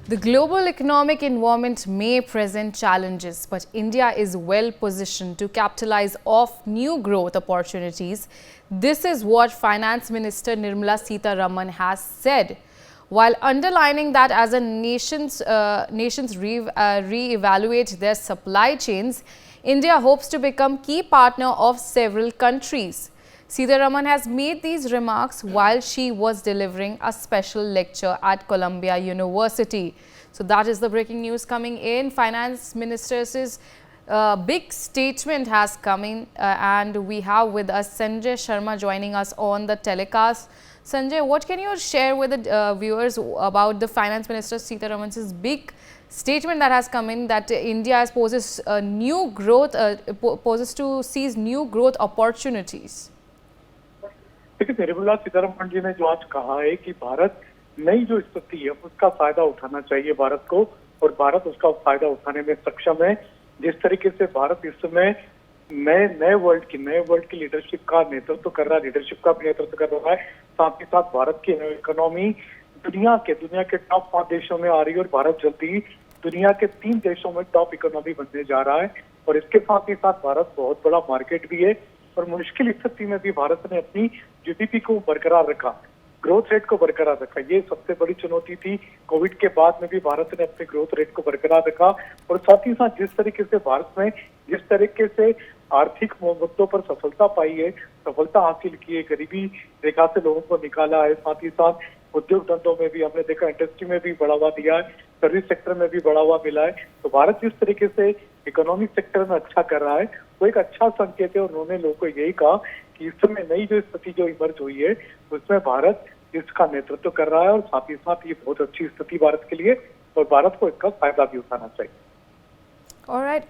The global economic environment may present challenges, but India is well positioned to capitalize off new growth opportunities. This is what Finance Minister Nirmala Sitharaman has said, while underlining that as a nations re-evaluate their supply chains, India hopes to become key partner of several countries. Sitharaman has made these remarks while she was delivering a special lecture at Columbia University. So that is the breaking news coming in. Finance Minister's big statement has come in and we have with us Sanjay Sharma joining us on the telecast. Sanjay, what can you share with the viewers about the Finance Minister Sitharaman's big statement that has come in that India poses new growth, poses to seize new growth opportunities? देखिए, निर्मला सीतारमण जी ने जो आज कहा है कि भारत नई जो स्थिति है उसका फायदा उठाना चाहिए भारत को, और भारत उसका फायदा उठाने में सक्षम है। जिस तरीके से भारत इस समय नए वर्ल्ड की लीडरशिप का नेतृत्व कर रहा है, लीडरशिप का भी नेतृत्व कर रहा है, साथ ही साथ भारत की इकोनॉमी दुनिया के टॉप 5 देशों में आ रही है और भारत जल्दी ही दुनिया के 3 देशों में टॉप इकोनॉमी बनने जा रहा है। और इसके साथ ही साथ भारत बहुत बड़ा मार्केट भी है और मुश्किल स्थिति में भी भारत ने अपनी जीडीपी को बरकरार रखा, ग्रोथ रेट को बरकरार रखा। ये सबसे बड़ी चुनौती थी। कोविड के बाद में भी भारत ने अपने ग्रोथ रेट को बरकरार रखा और साथ ही साथ जिस तरीके से भारत में जिस तरीके से आर्थिक मुद्दों पर सफलता पाई है, सफलता हासिल की है, गरीबी रेखा से लोगों को निकाला है, साथ ही साथ उद्योग धंधों में भी हमने देखा, इंडस्ट्री में भी बढ़ावा दिया है, सर्विस सेक्टर में भी बढ़ावा मिला है। तो भारत जिस तरीके से इकोनॉमिक सेक्टर में अच्छा कर रहा है वो एक अच्छा संकेत है। उन्होंने लोगों को यही कहा कि इस समय नई जो स्थिति जो इमर्ज हुई है उसमें भारत इसका नेतृत्व कर रहा है और साथ ही साथ ये बहुत अच्छी स्थिति भारत के लिए, और भारत को इसका फायदा भी उठाना चाहिए। All right.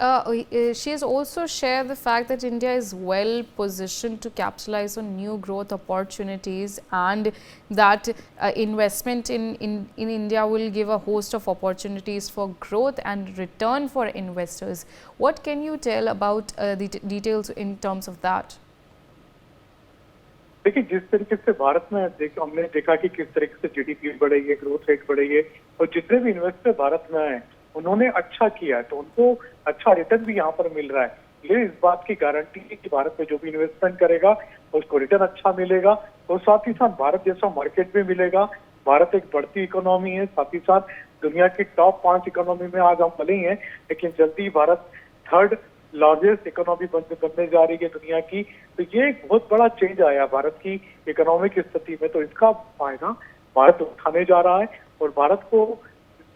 She has also shared the fact that India is well positioned to capitalize on new growth opportunities and that investment in India will give a host of opportunities for growth and return for investors. What can you tell about the details in terms of that? देखिए, जिस तरीके से भारत में हमने देखा कि किस तरीके से जीडीपी बढ़ी है, ग्रोथ रेट बढ़ी है और जितने भी इन्वेस्टर भारत में आए उन्होंने अच्छा किया है तो उनको अच्छा रिटर्न भी यहाँ पर मिल रहा है। ये इस बात की गारंटी है कि भारत में जो भी इन्वेस्टमेंट करेगा उसको रिटर्न अच्छा मिलेगा और साथ ही साथ भारत जैसा मार्केट भी मिलेगा। भारत एक बढ़ती इकोनॉमी है, साथ ही साथ दुनिया की टॉप 5 इकोनॉमी में आज हम भले ही हैं, लेकिन जल्दी ही भारत 3rd लार्जेस्ट इकोनॉमी बनने जा रही है दुनिया की। तो ये एक बहुत बड़ा चेंज आया भारत की इकोनॉमिक स्थिति में, तो इसका फायदा भारत उठाने जा रहा है और भारत को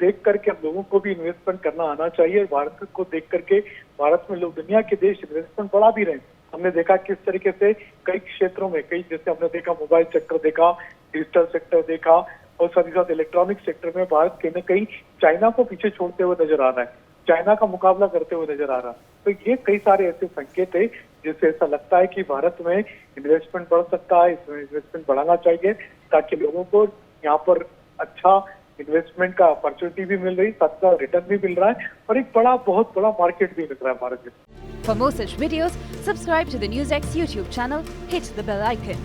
देख करके हम लोगों को भी इन्वेस्टमेंट करना आना चाहिए। भारत को देख करके भारत में लोग, दुनिया के देश इन्वेस्टमेंट बढ़ा भी रहे हैं। हमने देखा किस तरीके से कई क्षेत्रों में, जैसे हमने देखा मोबाइल सेक्टर देखा, डिजिटल सेक्टर देखा और साथ ही साथ इलेक्ट्रॉनिक सेक्टर में भारत कहीं न कहीं चाइना को पीछे छोड़ते हुए नजर आ रहा है, चाइना का मुकाबला करते हुए नजर आ रहा है। तो ये कई सारे ऐसे संकेत है जिससे ऐसा लगता है कि भारत में इन्वेस्टमेंट बढ़ सकता है। इसमें इन्वेस्टमेंट बढ़ाना चाहिए ताकि लोगों को यहाँ पर अच्छा इन्वेस्टमेंट का अपॉर्चुनिटी भी मिल रही, साथ साथ रिटर्न भी मिल रहा है और एक बहुत बड़ा मार्केट भी मिल रहा है भारत में। For more such videos, subscribe to the NewsX YouTube channel, hit the bell icon.